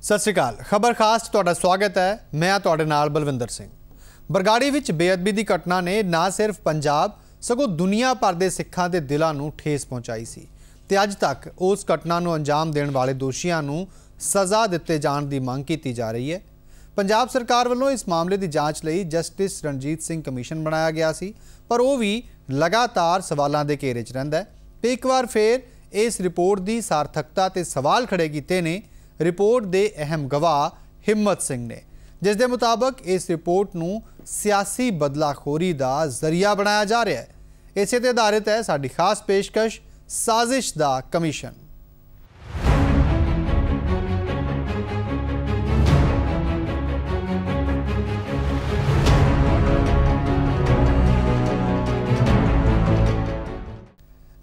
सत श्री अकाल। खबर खास तुहाडा स्वागत है। मैं तुहाडे नाल बलविंदर सिंह। बरगाड़ी विच बेअदबी की घटना ने ना सिर्फ पंजाब सगों दुनिया भर के सिखां दे दिलां नूं ठेस पहुंचाई सी ते अज तक उस घटना नूं अंजाम देण वाले दोषियां नूं सज़ा दिते जाण दी मंग कीती जा रही है। पंजाब सरकार वालों इस मामले की जांच लई जस्टिस रणजीत सिंह कमीशन बनाया गया सी, पर वह भी लगातार सवालों के घेरे च रहिंदा है। ते एक बार फिर इस रिपोर्ट की सार्थकता ते सवाल खड़े किए ने रिपोर्ट के अहम गवाह हिम्मत सिंह ने, जिस दे मुताबक इस रिपोर्ट नूं सियासी बदलाखोरी का जरिया बनाया जा रहा है। इसे ते आधारित है साडी खास पेशकश साजिश दा commission.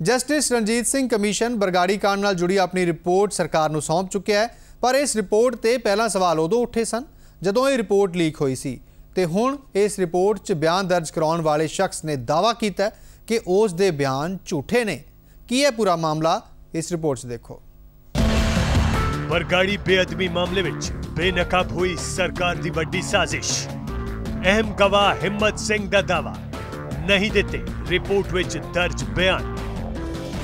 Justice Ranjit Singh commission Bargari कांड नाल जुड़ी अपनी रिपोर्ट सरकार नूं सौंप चुकिया है, पर इस रिपोर्ट ते पहला सवाल उदों उठे सन जदों ये रिपोर्ट लीक हुई सी ते हुण इस रिपोर्ट च बयान दर्ज कराउण वाले शख्स ने दावा किया कि उस दे बयान झूठे ने। की है पूरा मामला, इस रिपोर्ट च देखो। बरगाड़ी बेअदबी मामले विच बेनकाब हुई सरकार दी वड्डी साजिश। अहम गवाह हिम्मत सिंह दा दावा, नहीं देते रिपोर्ट विच दर्ज बयान।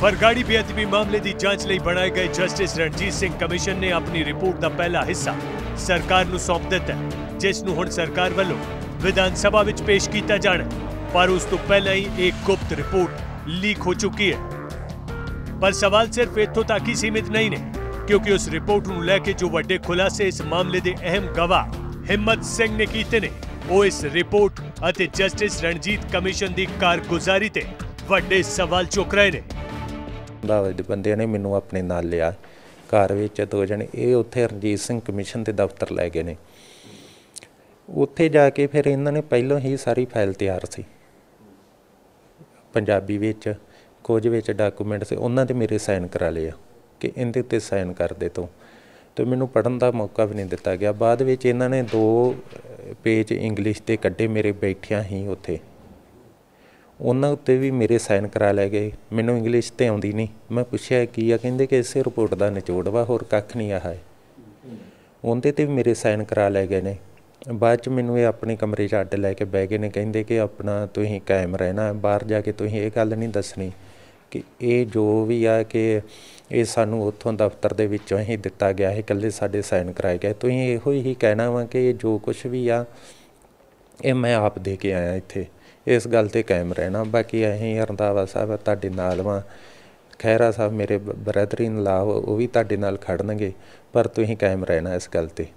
बरगाड़ी बेअदबी मामले की जांच लई बनाए गए जस्टिस रणजीत सिंह कमीशन ने अपनी रिपोर्ट का पहला हिस्सा सरकार नूं सौंप दिता है, जिस नूं हुण सरकार वालों विधान सभा विच पेश किया जाना, पर उस तो पहले ही एक गुप्त रिपोर्ट लीक हो चुकी है। पर सवाल सिर्फ इत्थों तक ही सीमित नहीं ने, क्योंकि उस रिपोर्ट नूं लैके जो वड्डे खुलासे इस मामले के अहम गवाह हिम्मत सिंह ने कीते ने, वो इस रिपोर्ट अते जस्टिस रणजीत कमीशन की कारगुजारी ते वड्डे सवाल चुक रहे ने। बंदे ने मैनू अपने नाल लिया घर विच दो जने, ये उत्थे रणजीत सिंह कमीशन के दफ्तर लै गए ने। उत्थे जाके फिर इन्हां ने पहलों ही सारी फाइल तैयार सी, पंजाबी विच कुछ विच डाकूमेंट से उन्हां ते मेरे साइन करा लिया कि इहदे उत्ते साइन कर दे तो मैनू पढ़न का मौका भी नहीं दिता गया। बाद विच इन्हां ने 2 पेज इंग्लिश ते कड्ढे मेरे बैठिया ही उत्थे, उन्हां उत्ते भी मेरे साइन करा लै गए। मैनू इंग्लिश तो आउंदी नहीं, मैं पुछया की आ, कहिंदे कि इसे रिपोर्ट का निचोड़ वा, होर कख नहीं आ है। उहदे ते भी मेरे साइन करा लै गए ने। बाद च मैनू ये अपने कमरे च अड्ड लैके बह गए ने, कहिंदे कि अपना तुसीं कायम रहना, बाहर जाके तुसीं ये गल नहीं दसनी कि ये जो भी आ कि ये सानू उत्थों दफ्तर दे विचों ही दिता गया है, कल्ले साडे साइन कराए गए। तुसीं इहो ही कहना वा कि जो कुछ भी आ ये मैं आप दे के आया इत्थे, इस गल ते कायम रहना। बाकी असीं रंधावा साहब तुहाडे नाल वां, खैरा साहब मेरे ब्रदर इन ला वो भी तुहाडे नाल खड़नगे, पर तुसीं कायम रहना इस गल ते।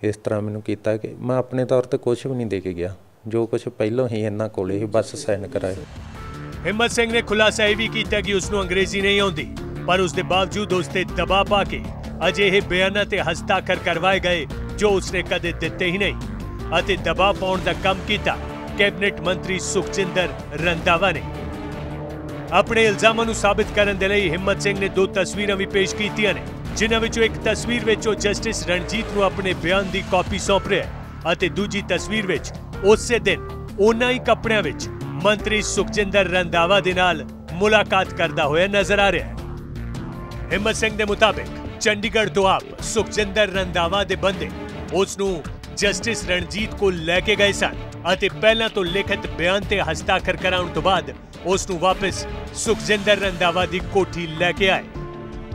इस तरह मैनू कीता कि मैं अपने तौर ते कुछ भी नहीं दे के गया, जो कुछ पहलों ही इन्हां कोले ही बस साइन कराए। हिम्मत सिंह ने खुलासा यह भी किया कि उसनूं अंग्रेजी नहीं आउंदी, पर उसके बावजूद उस ते दबाव पा के अजिहे बयानां ते हस्ताक्षर करवाए गए जो उसने कदे दिते ही नहीं, अते दबाव पाउण दा काम कीता कैबिनेट मंत्री सुखजिंदर रंधावा ने। अपने इल्जामां नूं साबित करन दे लई हिम्मत सिंह ने 2 तस्वीरां भी पेश कीतियां ने, जिन्हां विचों एक तस्वीर विच जस्टिस रणजीत नूं अपने बयान की कॉपी सौंप रहा है, अते दूजी तस्वीर विच उसे दिन उन्हां ही कपड़ियां विच मंत्री सुखजिंदर रंधावा दे नाल मुलाकात करदा होया नजर आ रहा है। हिम्मत सिंह के मुताबिक चंडीगढ़ तो आप सुखजिंदर रंधावा दे बंदे उसनूं जस्टिस रणजीत को लैके गए सन, अते पहला तो लिखित बयान ते हस्ताक्षर कराउण तो बाद उसनूं वापस सुखजिंदर रंधावा दी कोठी लैके आए,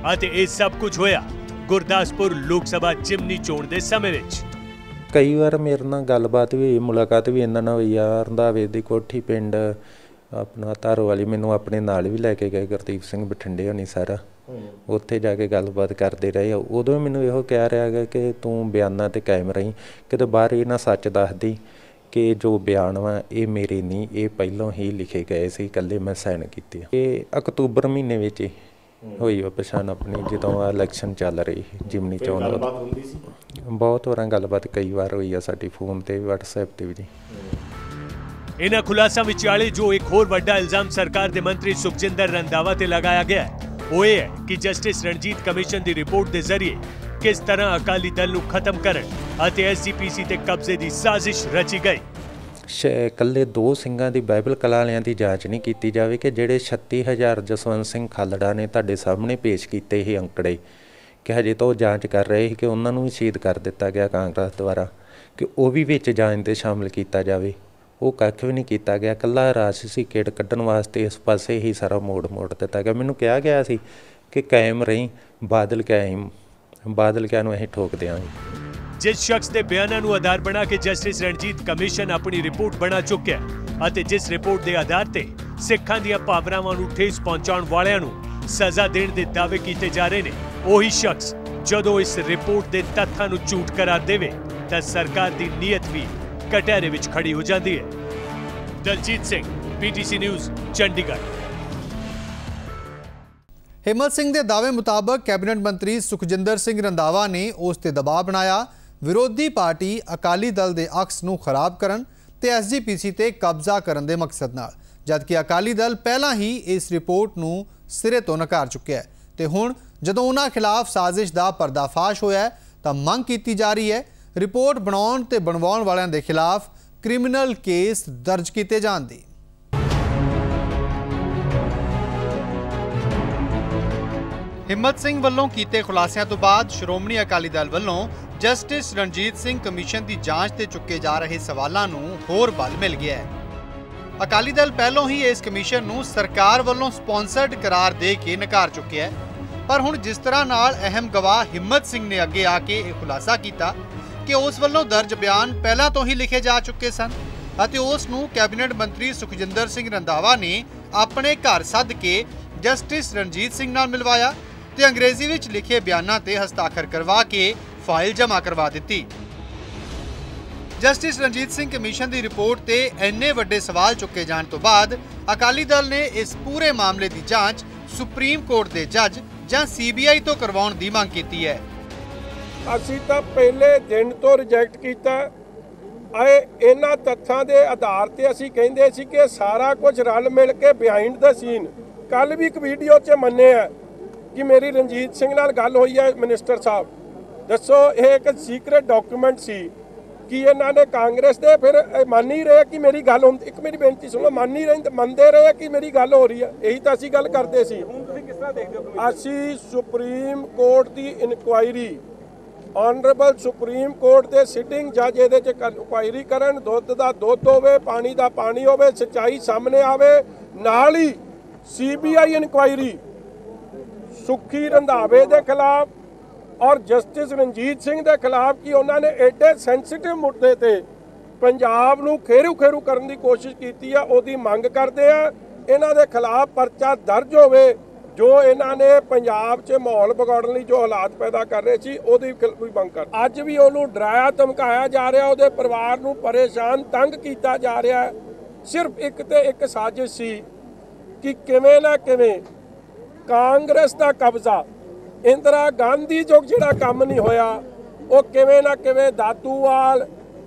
अते ये सब कुछ होया गुरदासपुर लोक सभा जिमनी चोण दे समय विच। कई बार मेरे नाल गलबात भी हुई, मुलाकात भी इन्हां नाल हुई आ। रंधावे दी कोठी पिंड अपना धारो वाली मैनू अपने नाल भी लैके गए, गुरदीप सिंह बठिंडे होनी सारा, उत्थे जाके गलबात करते रहे। उदों मैनू इहो कह रहा है कि तू बयानां ते कायम रही, किते बाहर ये ना सच दस दी कि जो बयान वा ये मेरे नहीं, ये पहलों ही लिखे गए सी, कल्ले मैं साइन कीते। ये अक्तूबर महीने विच हुई पछाण अपनी, जदों इलैक्शन चल रही जिमनी चोण, बहुत होर गलबात कई बार हुई है साडी, फोन ते व्हाट्सएप ते भी। इन्हां खुलासां विचाले जो एक होर वड्डा इल्जाम सरकार दे मंत्री सुखजिंदर रंधावा ते लगाया गया है, वो ये है कि जस्टिस रणजीत कमीशन की रिपोर्ट के जरिए किस तरह अकाली दल नूं खत्म करन अते एसजीपीसी ते कब्जे की साजिश रची गई। कल्ले 2 ਸਿੰਘਾਂ ਦੀ ਬਾਈਬਲ ਕਲਾ ਵਾਲਿਆਂ ਦੀ ਜਾਂਚ नहीं की जाए कि ਜਿਹੜੇ 36,000 जसवंत सिंह खालड़ा ने ਤੁਹਾਡੇ सामने पेश किए ही अंकड़े कि हजे तो जांच कर रहे कि उन्होंने भी शहीद कर दिता गया कांग्रेस द्वारा, कि वह भी विच जांच ते शामिल किया जाए। वो कख भी नहीं किया गया, कल्ला राजसी खेड कड्ढण वास्ते इस पासे ही सारा मोड़ दिता गया। मैनूं कहा गया सी कि कायम रही, बादल क्या नूं असीं ठोक देंगे। जिस शख्स के बयानों को आधार बना के जस्टिस रणजीत कमीशन अपनी रिपोर्ट बना चुका है, जिस रिपोर्ट के आधार पर सिखां दीआं भावनावां नूं ठेस पहुंचाउण वालिआं नूं सज़ा देण दे दावे कीते जा रहे हैं, वही शख्स जदों इस रिपोर्ट के तत्थां नूं झूठ करार देवे तां सरकार की नीयत भी कटहरे विच खड़ी हो जाती है। Daljeet Singh, PTC news, Chandigarh. हिम्मत सिंह के दावे मुताबक कैबिनेट मंत्री सुखजिंदर सिंह रंधावा ने उस ते दबाव बनाया, विरोधी पार्टी अकाली दल के अक्स नूं खराब करन ते SGPC ते कब्जा करन दे मकसद नाल, जबकि अकाली दल पहला ही इस रिपोर्ट नूं सिरे तो नकार चुक्या है ते हुण जदों उन्हां खिलाफ साजिश का पर्दाफाश होया है तां मंग कीती जा रही है रिपोर्ट बनाउण ते बनवाउण वालिआं दे खिलाफ क्रिमिनल केस दर्ज किए जाण दी। हिम्मत सिंह वल्लों कीते खुलासिਆਂ तो बाद श्रोमणी अकाली दल वल्लों जस्टिस रणजीत सिंह कमीशन की जांच ते चुके जा रहे सवालों नूं होर बल मिल गया है। अकाली दल पहलों ही इस कमीशन नूं सरकार वल्लों स्पॉन्सर्ड करार दे के नकार चुके है, पर हुण जिस तरह नाल अहम गवाह हिम्मत सिंह ने अगे आके यह खुलासा किया कि उस वल्लों दर्ज बयान पहला तो ही लिखे जा चुके सन अते उस नूं कैबिनेट मंत्री सुखजिंदर सिंह रंधावा ने अपने घर सद के जस्टिस रणजीत सिंह नाल मिलवाया ते अंग्रेजी विच लिखे बयानां ते हस्ताक्षर करवा के फाइल जमा करवा दी। जस्टिस रणजीत सिंह कमीशन की रिपोर्ट ते इन्ने वड्डे सवाल चुके जाने तो बाद अकाली दल ने इस पूरे मामले की जांच सुप्रीम कोर्ट के जज ਜਾਂ CBI तो करवाउण दी मांग की है। ਅਸੀਂ ਤਾਂ ਪਹਿਲੇ ਦਿਨ ਤੋਂ ਰਿਜੈਕਟ ਕੀਤਾ ਇਹਨਾਂ ਤੱਥਾਂ ਦੇ ਆਧਾਰ ਤੇ ਅਸੀਂ ਕਹਿੰਦੇ ਸੀ ਕਿ ਸਾਰਾ ਕੁਝ ਰਲ ਮਿਲ ਕੇ ਬਿਹਾਈਂਡ ਦਾ ਸੀਨ। ਕੱਲ ਵੀ ਇੱਕ ਵੀਡੀਓ 'ਚ ਮੰਨੇ ਆ ਕਿ ਮੇਰੀ ਰਣਜੀਤ ਸਿੰਘ ਨਾਲ ਗੱਲ ਹੋਈ ਹੈ ਮਿਨਿਸਟਰ ਸਾਹਿਬ, ਦੱਸੋ ਇਹ ਇੱਕ ਸੀਕ੍ਰੇਟ ਡਾਕੂਮੈਂਟ ਸੀ कि इन्होंने कांग्रेस दे फिर मान नहीं रहे कि मेरी गल हो। एक मेरी बेनती सुनो, मान नहीं रहे मनते रहे कि मेरी गल हो रही है, यही तो असी गल करते सी। असी सुप्रीम कोर्ट की इनकुआयरी ऑनरेबल सुप्रीम कोर्ट के सिटिंग जज ये इंक्वायरी करन, दुध का दुध होवे, पानी का पानी होवे, सच्चाई सामने आवे, नाल ही CBI इंक्वायरी सुखी रंधावे के खिलाफ और जस्टिस रणजीत सिंह के खिलाफ कि उन्होंने एडे सेंसिटिव मुद्दे ते पंजाब नूं खेरू खेरू करने की कोशिश की है, उहदी मंग करते हैं इन्हां दे खिलाफ परचा दर्ज होवे जो इन्होंने पंजाब च माहौल बिगाड़न लई जो हालात पैदा कर रहे सी उहदी भी मंग कर। अज भी उहनूं डराया धमकाया जा रहा, उहदे परिवार नूं परेशान तंग किया जा रहा है। सिर्फ एक ते एक साजिश सी कि किवें ना किवें कांग्रेस का कब्जा इंदिरा गांधी जो जिहड़ा काम नहीं होया वो किवें ना किवें दातूवाल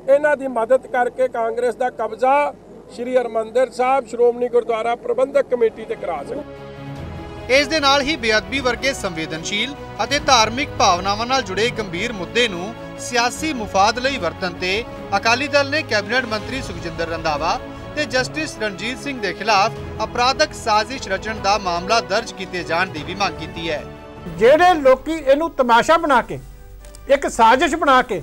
इन्हां दी मदद करके कांग्रेस का कब्जा श्री हरमंदिर साहब श्रोमणी गुरुद्वारा प्रबंधक कमेटी ते करा सके। इस दे नाल ही बेअदबी वर्गे संवेदनशील अते धार्मिक भावनावां नाल जुड़े गंभीर मुद्दे नूं सियासी मुफाद लई वरतन ते अकाली दल ने कैबिनेट मंत्री सुखजिंदर रंधावा ते जस्टिस रणजीत सिंह के खिलाफ अपराधक साजिश रचण का मामला दर्ज किए जाने की भी मांग की है। ਜਿਹੜੇ ਲੋਕੀ ਇਹਨੂੰ ਤਮਾਸ਼ਾ ਬਣਾ ਕੇ ਇੱਕ ਸਾਜ਼ਿਸ਼ ਬਣਾ ਕੇ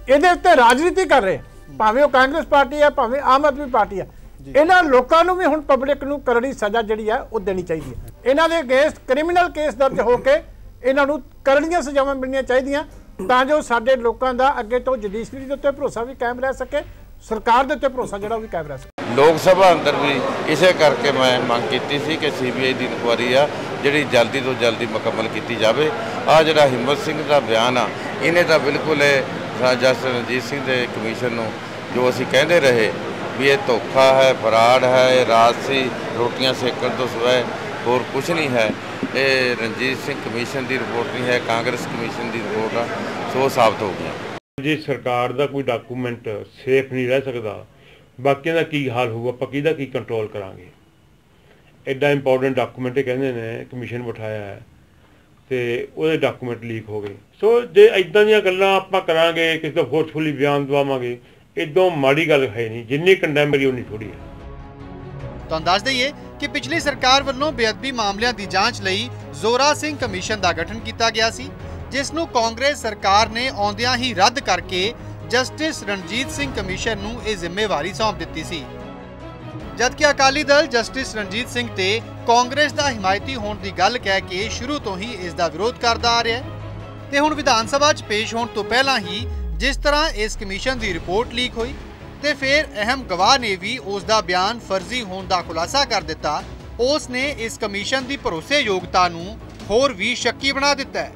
ਇਹਦੇ ਉੱਤੇ ਰਾਜਨੀਤੀ ਕਰ ਰਹੇ, ਭਾਵੇਂ ਉਹ ਕਾਂਗਰਸ ਪਾਰਟੀ ਹੈ ਭਾਵੇਂ ਆਮ ਆਦਮੀ ਪਾਰਟੀ ਹੈ, ਇਹਨਾਂ ਲੋਕਾਂ ਨੂੰ ਵੀ ਹੁਣ ਪਬਲਿਕ ਨੂੰ ਕਰੜੀ ਸਜ਼ਾ ਜਿਹੜੀ ਹੈ ਉਹ ਦੇਣੀ ਚਾਹੀਦੀ ਹੈ। ਇਹਨਾਂ ਦੇ ਅਗੇਂਸਟ ਕ੍ਰਿਮੀਨਲ ਕੇਸ ਦਰਜ ਹੋ ਕੇ ਇਹਨਾਂ ਨੂੰ ਕਰੜੀਆਂ ਸਜ਼ਾਵਾਂ ਮਿਲਣੀਆਂ ਚਾਹੀਦੀਆਂ ਤਾਂ ਜੋ ਸਾਡੇ ਲੋਕਾਂ ਦਾ ਅੱਗੇ ਤੋਂ ਜੁਡੀਸ਼ਰੀ ਦੇ ਉੱਤੇ ਭਰੋਸਾ ਵੀ ਕਾਇਮ ਰਹਿ ਸਕੇ, ਸਰਕਾਰ ਦੇ ਉੱਤੇ ਭਰੋਸਾ ਜਿਹੜਾ ਉਹ ਵੀ ਕਾਇਮ ਰਹਿ ਸਕੇ। लोक सभा अंदर भी इसे करके मैं मंग की थी कि CBI की इंक्वायरी आ जी जल्दी तो जल्दी मुकम्मल की जाए। आ जरा हिम्मत सिंह का बयान आ इन्हें तो बिल्कुल जस्टिस रणजीत सिंह के कमीशन जो असी कहते रहे भी ये धोखा है, फराड है, राजसी रोटियां सेकण तो सिवाय होर कुछ नहीं है। ये रणजीत सिंह कमीशन की रिपोर्ट नहीं है, कांग्रेस कमीशन की रिपोर्ट आ, सो साबित हो गया जी सरकार का कोई डॉकूमेंट सेफ नहीं रह सकता, बाकियों का की हाल होगा, ਆਪਾਂ ਕਿਹਦਾ ਕੀ कंट्रोल करांगे। एडा इंपॉर्टेंट डॉकूमेंट कहते हैं कमीशन बिठाया है तो वो डॉकूमेंट लीक हो गए। सो जो इदा दी गल्लां आपां करांगे किसी का फोर्सफुली बयान दवावांगे इदों माड़ी गल है नहीं, जिन्नी कंडेम करी उन्नी थोड़ी है। तो दस दईए कि पिछली सरकार वल्लों बेअदबी मामलों की जांच लई जोरा सिंह कमीशन का गठन किया गया सी ਜਿਸ ਨੂੰ ਕਾਂਗਰਸ ਸਰਕਾਰ ਨੇ ਆਉਂਦਿਆਂ ਹੀ ਰੱਦ ਕਰਕੇ ਜਸਟਿਸ ਰਣਜੀਤ ਸਿੰਘ ਕਮਿਸ਼ਨ ਨੂੰ ਇਹ ਜ਼ਿੰਮੇਵਾਰੀ ਸੌਂਪ ਦਿੱਤੀ ਸੀ। ਜਦਕਿ ਅਕਾਲੀ ਦਲ ਜਸਟਿਸ ਰਣਜੀਤ ਸਿੰਘ ਤੇ ਕਾਂਗਰਸ ਦਾ ਹਿਮਾਇਤੀ ਹੋਣ ਦੀ ਗੱਲ ਕਹਿ ਕੇ ਸ਼ੁਰੂ ਤੋਂ ਹੀ ਇਸ ਦਾ ਵਿਰੋਧ ਕਰਦਾ ਆ ਰਿਹਾ ਹੈ ਤੇ ਹੁਣ ਵਿਧਾਨ ਸਭਾ 'ਚ ਪੇਸ਼ ਹੋਣ ਤੋਂ ਪਹਿਲਾਂ ਹੀ ਜਿਸ ਤਰ੍ਹਾਂ ਇਸ ਕਮਿਸ਼ਨ ਦੀ ਰਿਪੋਰਟ ਲੀਕ ਹੋਈ ਤੇ ਫਿਰ ਅਹਿਮ ਗਵਾਹ ਨੇ ਵੀ ਉਸ ਦਾ ਬਿਆਨ ਫਰਜ਼ੀ ਹੋਣ ਦਾ ਖੁਲਾਸਾ ਕਰ ਦਿੱਤਾ, ਉਸ ਨੇ ਇਸ ਕਮਿਸ਼ਨ ਦੀ ਭਰੋਸੇਯੋਗਤਾ ਨੂੰ ਹੋਰ ਵੀ ਸ਼ੱਕੀ ਬਣਾ ਦਿੱਤਾ ਹੈ।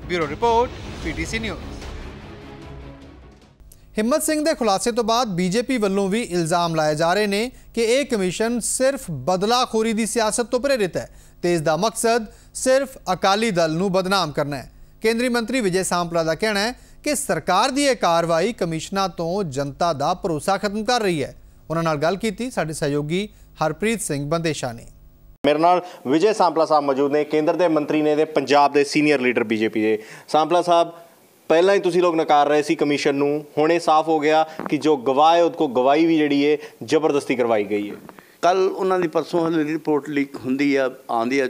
Bureau report, PTC news. Himmat Singh ਦੇ ਖੁਲਾਸੇ ਤੋਂ ਬਾਅਦ ਬੀਜੇਪੀ ਵੱਲੋਂ ਵੀ ਇਲਜ਼ਾਮ ਲਾਏ ਜਾ ਰਹੇ ਨੇ ਕਿ ਇਹ ਕਮਿਸ਼ਨ ਸਿਰਫ ਬਦਲਾਖੋਰੀ ਦੀ ਸਿਆਸਤ ਤੋਂ ਪ੍ਰੇਰਿਤ ਹੈ ਤੇ ਇਸ ਦਾ ਮਕਸਦ ਸਿਰਫ ਅਕਾਲੀ ਦਲ ਨੂੰ ਬਦਨਾਮ ਕਰਨਾ ਹੈ। ਕੇਂਦਰੀ ਮੰਤਰੀ ਵਿਜੇ ਸਾਂਪਲਾ ਦਾ ਕਹਿਣਾ ਹੈ ਕਿ ਸਰਕਾਰ ਦੀ ਇਹ ਕਾਰਵਾਈ ਕਮਿਸ਼ਨਾਂ ਤੋਂ ਜਨਤਾ ਦਾ ਭਰੋਸਾ ਖਤਮ ਕਰ ਰਹੀ ਹੈ। ਉਹਨਾਂ ਨਾਲ ਗੱਲ ਕੀਤੀ ਸਾਡੇ ਸਹਿਯੋਗੀ ਹਰਪ੍ਰੀਤ ਸਿੰਘ ਬੰਦੇਸ਼ਾ ਨੇ। मेरे नाल विजय सांपला साहब मौजूद ने, केंद्र के मंत्री ने, पंजाब के सीनियर लीडर बीजेपी के। सांपला साहब, पहला ही तुसी लोग नकार रहे सी कमीशन नूं, हुणे साफ हो गया कि जो गवाह है उसको गवाही भी जिहड़ी है जबरदस्ती करवाई गई है। कल उन्होंने परसों रिपोर्ट लीक हुंदी है, आंदी है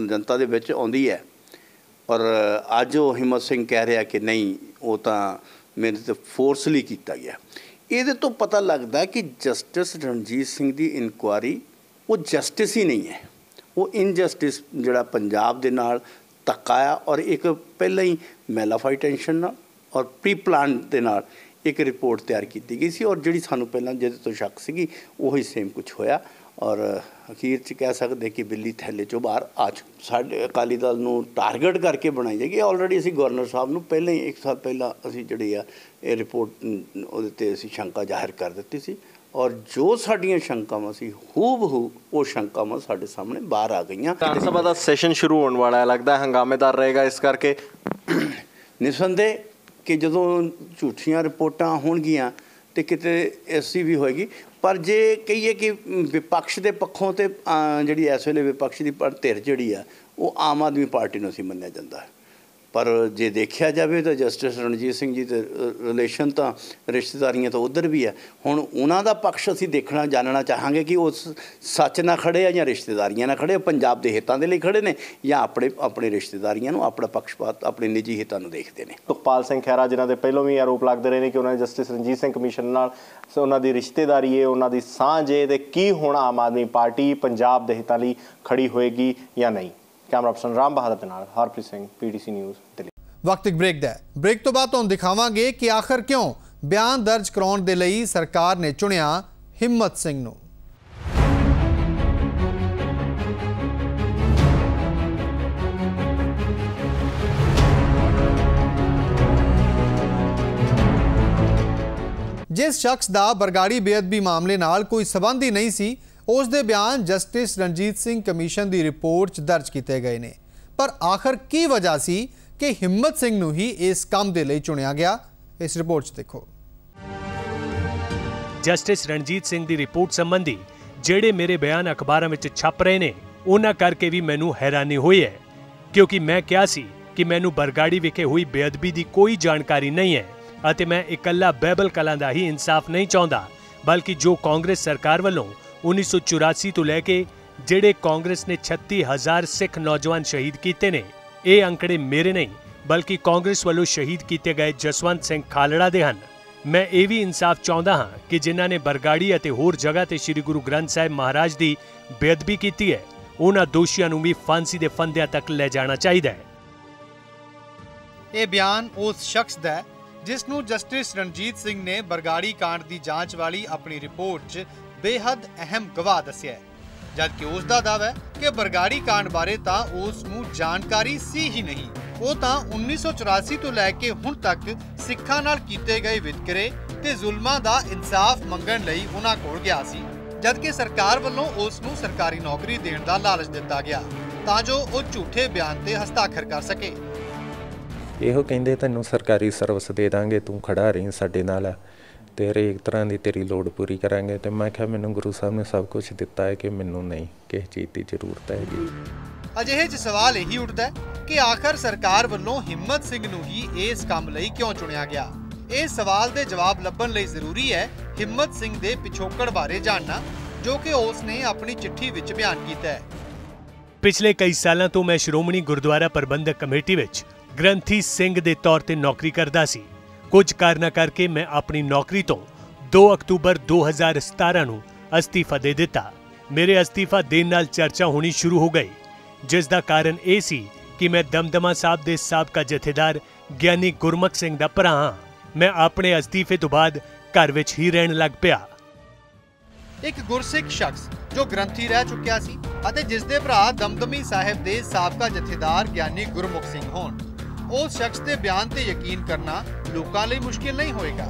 जनता दे विच आउंदी है, और अज वो हिम्मत सिंह कह रहा कि नहीं वो तो मेरे ते फोर्सली किया गया। ये तो पता लगता है कि जस्टिस रणजीत सिंह की इनकुआरी वो जस्टिस ही नहीं है, वो इनजस्टिस जिहड़ा पंजाब दे नाल धक्का आ, और एक पहले ही मैलाफाई टेंशन नाल और प्री प्लान दे नाल एक रिपोर्ट तैयार की गई सी, और जिहड़ी सानू पहलां जिहदे तो शक सीगी उही सेम कुछ होया, और अखीर च कह सकते कि बिल्ली थैले चों बाहर आ चुकी। साडे अकाली दल नूं टारगेट करके बनाई जाएगी। ऑलरेडी असीं गवर्नर साहब नूं पहले ही 1 साल पहला असीं जिहड़ी आ ये रिपोर्ट उहदे ते असीं शंका जाहिर कर दित्ती सी, और जो साडियां शंकावां सी हूबहू वो शंकावां साडे सामने बाहर आ गईयां। विधान सभा का सैशन शुरू होने वाला है, लगता है हंगामेदार रहेगा इस करके। निसंदेह कि जदों झूठियां रिपोर्टां होणगियां तो किते ऐसी भी होएगी, पर जे कहिए कि विपक्ष के पक्षों ते जिहड़ी इस वेले विपक्ष की धिर जिहड़ी आ वो आम आदमी पार्टी नूं सी मन्निया जांदा है, पर जे देखा जाए तो जस्टिस रणजीत सिंह जी तो रिलेशन तो रिश्तेदारियां तो उधर भी है। हुण उन्हां दा पक्ष असीं देखना जानना चाहांगे कि वो सच ना खड़े आ या रिश्तेदारियां ना खड़े, पंजाब के हितां दे लई खड़े ने या अपने अपने रिश्तेदारियां नूं अपना पक्षपात अपने निजी हितां नूं देखदे ने। सुखपाल सिंह खैरा जिन्हां दे पहलों भी आरोप लगते रहे कि उन्होंने जस्टिस रणजीत सिंह कमीशन नाल उन्हां दी रिश्तेदारी है, उन्हां दी सांझ है, ते की हुण आम आदमी पार्टी पंजाब दे हितां लई खड़ी होएगी या नहीं। कैमरा पर्सन राम बहादुर दे नाल हरप्रीत सिंह, PTC न्यूज़ दिल्ली। वक्त एक ब्रेक दा है। ब्रेक तो बाद तुहानूं दिखावांगे कि आखिर क्यों बयान दर्ज कराउण दे लई सरकार ने चुनिया हिम्मत सिंह नूं। जिस शख्स का बरगाड़ी बेअदबी मामले नाल कोई संबंध ही नहीं सी, उस दे बयान जस्टिस रणजीत सिंह कमीशन की रिपोर्ट च दर्ज किए गए ने, पर आखिर की वजह सी कि हिम्मत सिंह नूं ही इस काम दे लई चुनिया गया। इस रिपोर्ट च देखो। जस्टिस रणजीत सिंह की रिपोर्ट संबंधी ਜਿਹੜੇ मेरे बयान अखबारों में छप रहे ने उन्हां करके भी मैनू हैरानी हुई है, क्योंकि मैं क्या सी कि मैनू बरगाड़ी विखे हुई बेअदबी की कोई जानकारी नहीं है ਅਤੇ मैं इकल्ला बैबल कलां दा ही इंसाफ नहीं चाहता, बल्कि जो कांग्रेस सरकार वालों 1984 तो लैके ਜਿਹੜੇ कांग्रेस ने 36,000 सिख नौजवान शहीद किए ने, ये अंकड़े मेरे नहीं बल्कि कांग्रेस वालों शहीद किए गए जसवंत सिंह खालड़ा दे हन। मैं ये भी इंसाफ चाहता हाँ कि जिन्हां ने बरगाड़ी और होर जगह ते श्री गुरु ग्रंथ साहिब महाराज की बेअदबी की है, उन्हां दोषियों नूं भी फांसी के फंदियां तक ले जाना चाहिए। ये बयान उस शख्स दा जिसनूं जस्टिस रणजीत सिंह ने बरगाड़ी कांड की जांच वाली अपनी रिपोर्ट च बेहद अहम गवाह दस्सिया है, जबकि उसका दावा है कि बरगाड़ी कांड बारे तां उसनूं जानकारी सी ही नहीं। वो तां 1984 तो लैके हुण तक सिखां नाल कीते गए वितकरे ते जुल्मां दा इंसाफ मंगण लई उन्हां कोल गया सी, जबकि सरकार वल्लों उसनूं सरकारी नौकरी देण दा लालच दिता गया तां जो वो झूठे बयान ते हस्ताक्षर कर सके। ਇਹੋ ਕਹਿੰਦੇ ਤੈਨੂੰ ਸਰਕਾਰੀ ਸਰਵਿਸ ਦੇ ਦਾਂਗੇ, ਤੂੰ ਖੜਾ ਰਹੀ ਸਾਡੇ ਨਾਲ, ਤੇ ਹਰੇਕ ਤਰ੍ਹਾਂ ਦੀ ਤੇਰੀ ਲੋੜ ਪੂਰੀ ਕਰਾਂਗੇ। ਤੇ ਮੈਂ ਕਿਹਾ ਮੈਨੂੰ ਗੁਰੂ ਸਾਹਿਬ ਨੇ ਸਭ ਕੁਝ ਦਿੱਤਾ ਹੈ ਕਿ ਮੈਨੂੰ ਨਹੀਂ ਕਿਸੇ ਚੀਜ਼ ਦੀ ਜ਼ਰੂਰਤ ਹੈਗੀ। ਅਜਿਹੇ 'ਚ ਸਵਾਲ ਇਹੀ ਉੱਠਦਾ ਕਿ ਆਖਰ ਸਰਕਾਰ ਵੱਲੋਂ ਹਿੰਮਤ ਸਿੰਘ ਨੂੰ ਹੀ ਇਸ ਕੰਮ ਲਈ ਕਿਉਂ ਚੁਣਿਆ ਗਿਆ। ਇਸ ਸਵਾਲ ਦੇ ਜਵਾਬ ਲੱਭਣ ਲਈ ਜ਼ਰੂਰੀ ਹੈ ਹਿੰਮਤ ਸਿੰਘ ਦੇ ਪਿਛੋਕੜ ਬਾਰੇ ਜਾਣਨਾ, ਜੋ ਕਿ ਉਸ ਨੇ ਆਪਣੀ ਚਿੱਠੀ ਵਿੱਚ ਬਿਆਨ ਕੀਤਾ ਹੈ। पिछले कई सालों तो मैं श्रोमणी गुरुद्वारा प्रबंधक कमेटी विच ग्रंथी सिंह दे तौर ते नौकरी करदा सी। कुछ कारणा करके मैं अपनी नौकरी तो 2 अक्तूबर 2017 ਨੂੰ ਅਸਤੀਫਾ ਦੇ ਦਿੱਤਾ। ਮੇਰੇ ਅਸਤੀਫਾ ਦੇਣ ਨਾਲ ਚਰਚਾ ਹੋਣੀ ਸ਼ੁਰੂ ਹੋ ਗਈ, ਜਿਸ ਦਾ ਕਾਰਨ ਇਹ ਸੀ ਕਿ ਮੈਂ ਦਮਦਮਾ ਸਾਹਿਬ ਦੇ ਸਾਬਕਾ ਜਥੇਦਾਰ ਗਿਆਨੀ ਗੁਰਮੁਖ ਸਿੰਘ ਦਾ ਭਰਾ ਹਾਂ। ਮੈਂ ਆਪਣੇ ਅਸਤੀਫੇ ਤੋਂ ਬਾਅਦ ਘਰ ਵਿੱਚ ਹੀ ਰਹਿਣ ਲੱਗ ਪਿਆ। ਇੱਕ ਗੁਰਸਿੱਖ ਸ਼ਖਸ ਜੋ ਗ੍ਰੰਥੀ ਰਹਿ ਚੁੱਕਿਆ ਸੀ ਅਤੇ ਜਿਸ ਦੇ ਭਰਾ ਦਮਦਮੀ ਸਾਹਿਬ ਦੇ ਸਾਬਕਾ ਜਥੇਦਾਰ ਗਿਆਨੀ ਗੁਰਮੁਖ ਸਿੰਘ ਹੋਣ, ਉਸ ਸ਼ਖਸ ਦੇ ਬਿਆਨ ਤੇ ਯਕੀਨ ਕਰਨਾ ਲੋਕਾਂ ਲਈ ਮੁਸ਼ਕਿਲ ਨਹੀਂ ਹੋਏਗਾ।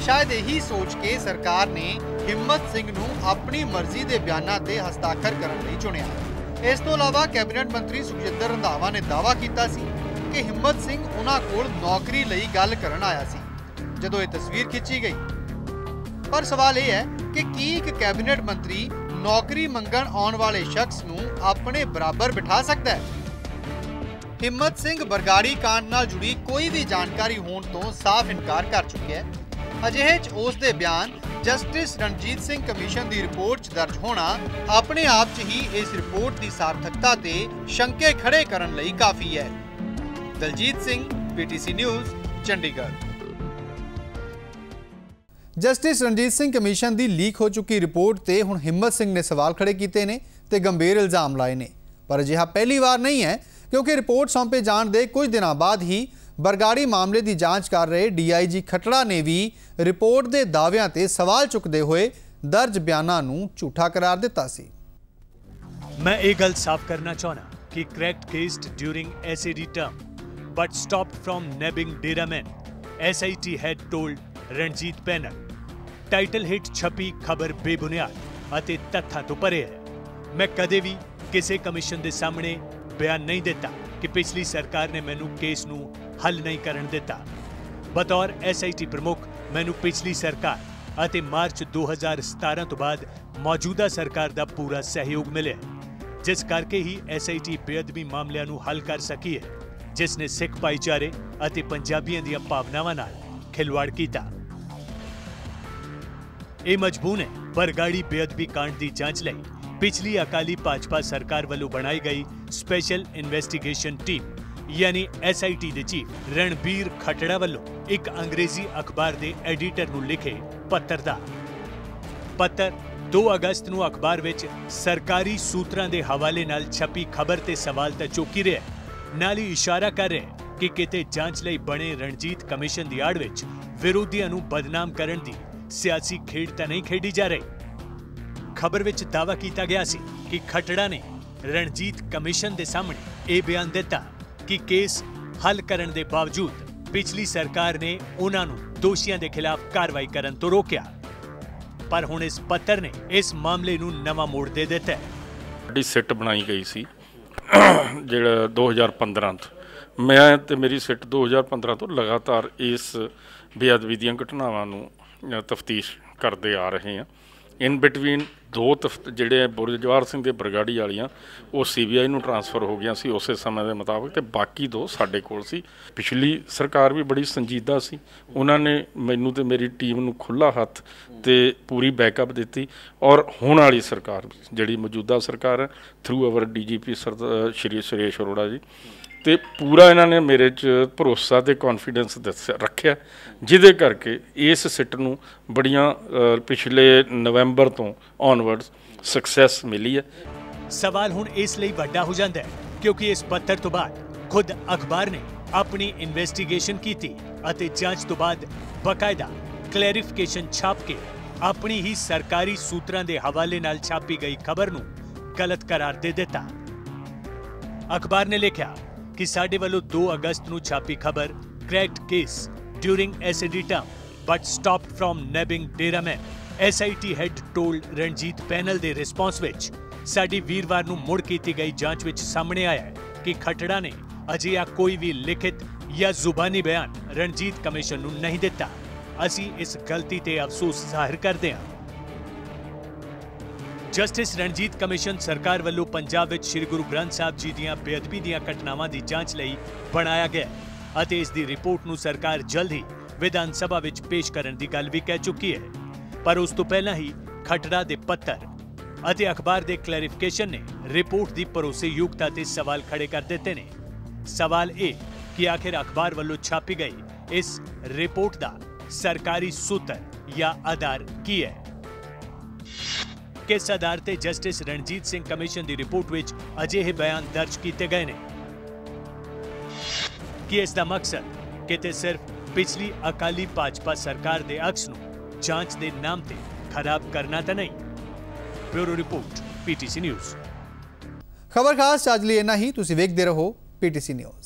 ਸ਼ਾਇਦ ਇਹੀ ਸੋਚ ਕੇ ਸਰਕਾਰ ਨੇ ਹਿੰਮਤ ਸਿੰਘ ਨੂੰ ਆਪਣੀ ਮਰਜ਼ੀ ਦੇ ਬਿਆਨਾਂ ਤੇ ਹਸਤਾਖਰ ਕਰਨ ਲਈ ਚੁਣਿਆ। ਇਸ ਤੋਂ ਇਲਾਵਾ ਕੈਬਨਿਟ ਮੰਤਰੀ ਸੁਖਜਿੰਦਰ ਰੰਧਾਵਾ ਨੇ ਦਾਅਵਾ ਕੀਤਾ ਸੀ ਕਿ ਹਿੰਮਤ ਸਿੰਘ ਉਹਨਾਂ ਕੋਲ ਨੌਕਰੀ ਲਈ ਗੱਲ ਕਰਨ ਆਇਆ ਸੀ ਜਦੋਂ ਇਹ ਤਸਵੀਰ ਖਿੱਚੀ ਗਈ। ਪਰ ਸਵਾਲ ਇਹ ਹੈ ਕਿ ਕੀ ਇੱਕ ਕੈਬਨਿਟ ਮੰਤਰੀ ਨੌਕਰੀ ਮੰਗਣ ਆਉਣ ਵਾਲੇ ਸ਼ਖਸ ਨੂੰ ਆਪਣੇ ਬਰਾਬਰ ਬਿਠਾ ਸਕਦਾ ਹੈ? ਹਿੰਮਤ ਸਿੰਘ ਬਰਗਾੜੀ ਕਾਂਡ ਨਾਲ ਜੁੜੀ ਕੋਈ ਵੀ ਜਾਣਕਾਰੀ ਹੋਣ ਤੋਂ ਸਾਫ਼ ਇਨਕਾਰ ਕਰ ਚੁੱਕਿਆ ਹੈ। ਅਜਿਹੇ 'ਚ ਉਸ ਦੇ ਬਿਆਨ ਜਸਟਿਸ ਰਣਜੀਤ ਸਿੰਘ ਕਮਿਸ਼ਨ ਦੀ ਰਿਪੋਰਟ 'ਚ ਦਰਜ ਹੋਣਾ ਆਪਣੇ ਆਪ 'ਚ ਹੀ ਇਸ ਰਿਪੋਰਟ ਦੀ ਸਾਰਥਕਤਾ ਤੇ ਸ਼ੰਕੇ ਖੜੇ ਕਰਨ ਲਈ ਕਾਫੀ ਹੈ। Daljeet Singh, PTC news, Chandigarh. Justice Ranjit Singh commission ਦੀ ਲੀਕ ਹੋ ਚੁੱਕੀ ਰਿਪੋਰਟ ਤੇ ਹੁਣ ਹਿੰਮਤ ਸਿੰਘ ਨੇ ਸਵਾਲ ਖੜੇ ਕੀਤੇ ਨੇ ਤੇ ਗੰਭੀਰ ਇਲਜ਼ਾਮ ਲਾਏ ਨੇ। ਪਰ ਅਜਿਹਾ ਪਹਿਲੀ ਵਾਰ ਨਹੀਂ ਹੈ, ਕਿਉਂਕਿ ਰਿਪੋਰਟ ਸੌਂਪੇ ਜਾਣ ਦੇ ਕੁਝ ਦਿਨਾਂ ਬਾਅਦ ਹੀ ਬਰਗਾੜੀ ਮਾਮਲੇ ਦੀ ਜਾਂਚ ਕਰ ਰਹੇ DIG ਖੱਟੜਾ ਨੇ ਵੀ ਰਿਪੋਰਟ ਦੇ ਦਾਅਵਿਆਂ ਤੇ ਸਵਾਲ ਚੁੱਕਦੇ ਹੋਏ ਦਰਜ ਬਿਆਨਾਂ ਨੂੰ ਝੂਠਾ ਕਰਾਰ ਦਿੱਤਾ ਸੀ। मैं एक गल साफ करना चाहना कि cracked cased during SAD term but stopped from nabbing deramen, SIT had told Ranjit Panel। Title hit छपी खबर बेबुनियाद ਅਤੇ ਤੱਥਾਂ ਤੋਂ ਪਰੇ ਹੈ। मैं कदे भी किसी कमिशन के सामने बयान नहीं दिता कि पिछली सरकार ने मैनू केस नू हल नहीं करन दिता। बतौर SIT प्रमुख मैनू पिछली सरकार ਅਤੇ मार्च 2017 तो बाद मौजूदा सरकार का पूरा सहयोग मिले, जिस करके ही SIT बेअदबी मामलों नू हल कर सकी है, जिसने सिख भाईचारे ਅਤੇ पंजाबियों ਦੀਆਂ भावनावां नाल खिलवाड़ कीता। ਇਹ ਮਜਬੂਰ ਹੈ ਬਰਗਾੜੀ ਬੇਅਦਬੀ ਕਾਂਡ ਦੀ ਜਾਂਚ ਲਈ ਪਿਛਲੀ ਅਕਾਲੀ ਭਾਜਪਾ ਸਰਕਾਰ ਵੱਲੋਂ ਬਣਾਈ ਗਈ ਸਪੈਸ਼ਲ ਇਨਵੈਸਟੀਗੇਸ਼ਨ ਟੀਮ यानी SIT ਦੇ ਚੀਫ ਰਣਬੀਰ ਖੱਟੜਾ ਵੱਲੋਂ ਇੱਕ ਅੰਗਰੇਜ਼ੀ ਅਖਬਾਰ ਦੇ ਐਡੀਟਰ ਨੂੰ ਲਿਖੇ ਪੱਤਰ ਦਾ। ਪੱਤਰ 2 ਅਗਸਤ ਨੂੰ ਅਖਬਾਰ ਵਿੱਚ ਸਰਕਾਰੀ ਸੂਤਰਾਂ ਦੇ ਹਵਾਲੇ ਨਾਲ ਛਪੀ ਖਬਰ ਤੇ ਸਵਾਲ ਤਾਂ ਚੁੱਕੀ ਰਿਹਾ, ਨਾਲ ਹੀ ਇਸ਼ਾਰਾ ਕਰ ਰਿਹਾ ਕਿ ਕਿਤੇ ਜਾਂਚ ਲਈ ਬਣੇ ਰਣਜੀਤ ਕਮਿਸ਼ਨ ਦੀ ਆੜ ਵਿੱਚ ਵਿਰੋਧੀਆਂ ਨੂੰ ਬਦਨਾਮ ਕਰਨ ਦੀ ਸਿਆਸੀ ਖੇਡ ਤਾਂ ਨਹੀਂ ਖੇਡੀ ਜਾ ਰਹੀ। ਖਬਰ ਵਿੱਚ ਦਾਅਵਾ ਕੀਤਾ ਗਿਆ ਸੀ ਕਿ ਖੱਟੜਾ ਨੇ ਰਣਜੀਤ ਕਮਿਸ਼ਨ ਦੇ ਸਾਹਮਣੇ ਇਹ ਬਿਆਨ ਦਿੱਤਾ कि केस हल करने के बावजूद पिछली सरकार ने उन्होंने दोषियों के खिलाफ कार्रवाई करने तो रोकया, पर हुण इस पत्र ने इस मामले नूं नवा मोड़ दे दिता है। सिट बनाई गई सी जिहड़ा 2015 तो मैं ते मेरी सिट 2015 तो लगातार इस बेअदबी दीयां घटनावां नूं तफ्तीश करते आ रहे हैं। इन बिटवीन 2 ਜਿਹੜੇ ਬੁਰਜਵਾਰ ਸਿੰਘ ਦੇ ਬਰਗਾੜੀ ਵਾਲੀਆਂ ਉਹ CBI ਨੂੰ ਟ੍ਰਾਂਸਫਰ ਹੋ ਗਿਆ ਸੀ ਉਸੇ ਸਮੇਂ ਦੇ ਮੁਤਾਬਕ, ਤੇ ਬਾਕੀ 2 ਸਾਡੇ ਕੋਲ ਸੀ। ਪਿਛਲੀ ਸਰਕਾਰ ਵੀ ਬੜੀ ਸੰਜੀਦਾ ਸੀ, ਉਹਨਾਂ ਨੇ ਮੈਨੂੰ ਤੇ ਮੇਰੀ ਟੀਮ ਨੂੰ ਖੁੱਲ੍ਹਾ ਹੱਥ ਤੇ ਪੂਰੀ ਬੈਕਅਪ ਦਿੱਤੀ। ਔਰ ਹੁਣ ਵਾਲੀ ਸਰਕਾਰ ਜਿਹੜੀ ਮੌਜੂਦਾ ਸਰਕਾਰ ਹੈ ਥਰੂ ਅਵਰ DGP ਸ਼੍ਰੀ ਸੁਰੇਸ਼ ਅਰੋੜਾ ਜੀ, ਤੇ ਪੂਰਾ ਇਹਨਾਂ ਨੇ ਮੇਰੇ 'ਚ ਭਰੋਸਾ ਤੇ ਕੌਨਫੀਡੈਂਸ ਰੱਖਿਆ, ਜਿਹਦੇ ਕਰਕੇ ਇਸ ਸਿੱਟ ਨੂੰ ਬੜੀਆਂ ਪਿਛਲੇ ਨਵੰਬਰ ਤੋਂ ਔਨਵਰਡਸ ਸਕਸੈਸ ਮਿਲੀ ਹੈ। ਸਵਾਲ ਹੁਣ ਇਸ ਲਈ ਵੱਡਾ ਹੋ ਜਾਂਦਾ ਹੈ ਕਿਉਂਕਿ ਇਸ ਪੱਤਰ ਤੋਂ ਬਾਅਦ ਖੁਦ ਅਖਬਾਰ ਨੇ ਆਪਣੀ ਇਨਵੈਸਟੀਗੇਸ਼ਨ ਕੀਤੀ ਅਤੇ ਜਾਂਚ ਤੋਂ ਬਾਅਦ ਬਕਾਇਦਾ ਕਲੈਰੀਫਿਕੇਸ਼ਨ ਛਾਪ ਕੇ ਆਪਣੀ ਹੀ ਸਰਕਾਰੀ ਸੂਤਰਾਂ ਦੇ ਹਵਾਲੇ ਨਾਲ ਛਾਪੀ ਗਈ ਖਬਰ ਨੂੰ ਗਲਤ ਕਰਾਰ ਦੇ ਦਿੱਤਾ। ਅਖਬਾਰ ਨੇ ਲਿਖਿਆ कि साडे वालों 2 अगस्त ਨੂੰ ਛਾਪੀ ਖਬਰ cracked case during SAD term but stopped from nabbing deramen, SIT had told Ranjit panel ਦੇ ਰਿਸਪੌਂਸ ਵਿੱਚ ਸਾਡੀ ਵੀਰਵਾਰ ਨੂੰ ਮੁੜ ਕੀਤੀ ਗਈ ਜਾਂਚ ਵਿੱਚ ਸਾਹਮਣੇ ਆਇਆ ਹੈ ਕਿ ਖੱਟੜਾ ਨੇ ਅਜਿਹਾ ਕੋਈ ਵੀ ਲਿਖਿਤ ਜਾਂ ਜ਼ੁਬਾਨੀ ਬਿਆਨ ਰਣਜੀਤ ਕਮਿਸ਼ਨ ਨੂੰ ਨਹੀਂ ਦਿੱਤਾ। ਅਸੀਂ ਇਸ ਗਲਤੀ ਤੇ ਅਫਸੋਸ ਜ਼ਾਹਿਰ ਕਰਦੇ ਹਾਂ। ਜਸਟਿਸ ਰਣਜੀਤ ਕਮਿਸ਼ਨ ਸਰਕਾਰ ਵੱਲੋਂ ਪੰਜਾਬ ਵਿੱਚ ਸ੍ਰੀ ਗੁਰੂ ਗ੍ਰੰਥ ਸਾਹਿਬ ਜੀ ਦੀਆਂ ਬੇਅਦਬੀ ਦੀਆਂ ਘਟਨਾਵਾਂ ਦੀ ਜਾਂਚ ਲਈ ਬਣਾਇਆ ਗਿਆ ਅਤੇ ਇਸ ਦੀ ਰਿਪੋਰਟ ਨੂੰ ਸਰਕਾਰ ਜਲਦ ਹੀ ਵਿਧਾਨ ਸਭਾ ਵਿੱਚ ਪੇਸ਼ ਕਰਨ ਦੀ ਗੱਲ ਵੀ ਕਹਿ ਚੁੱਕੀ ਹੈ। ਪਰ ਉਸ ਤੋਂ ਪਹਿਲਾਂ ਹੀ ਖੱਟੜਾ ਦੇ ਪੱਤਰ ਅਤੇ ਅਖਬਾਰ ਦੇ ਕਲੈਰੀਫਿਕੇਸ਼ਨ ਨੇ ਰਿਪੋਰਟ ਦੀ ਭਰੋਸੇਯੋਗਤਾ ਤੇ ਸਵਾਲ ਖੜੇ ਕਰ ਦਿੱਤੇ ਨੇ। ਸਵਾਲ ਇਹ ਕਿ ਆਖਿਰ ਅਖਬਾਰ ਵੱਲੋਂ ਛਾਪੀ ਗਈ ਇਸ ਰਿਪੋर्ट ਦਾ ਸਰਕਾਰੀ ਸੂਤਰ ਜਾਂ ਆਧਾਰ ਕੀ ਹੈ। ਕਿਸ ਆਧਾਰ ਤੇ ਜਸਟਿਸ ਰਣਜੀਤ ਸਿੰਘ ਕਮਿਸ਼ਨ ਦੀ ਰਿਪੋर्ट ਵਿੱਚ ਅਜਿਹੇ ਬਿਆਨ ਦਰਜ ਕੀਤੇ ਗਏ ਨੇ। ਕਿ ਇਸ ਦਾ ਮਕਸਦ ਕਿਤੇ ਸਿਰਫ ਪਿਛਲੀ ਅਕਾਲੀ ਭਾਜਪਾ ਸਰਕਾਰ ਦੇ ਅਕਸ ਨੂੰ ਜਾਂਚ ਦੇ ਨਾਮ ਤੇ ਖਰਾਬ ਕਰਨਾ ਤਾਂ ਨਹੀਂ। Bureau report PTC news. ਖਬਰ ਖਾਸ ਅੱਜ ਲਈ ਇੰਨਾ ਹੀ। ਤੁਸੀਂ ਵੇਖਦੇ ਰਹੋ PTC ਨਿਊਜ਼।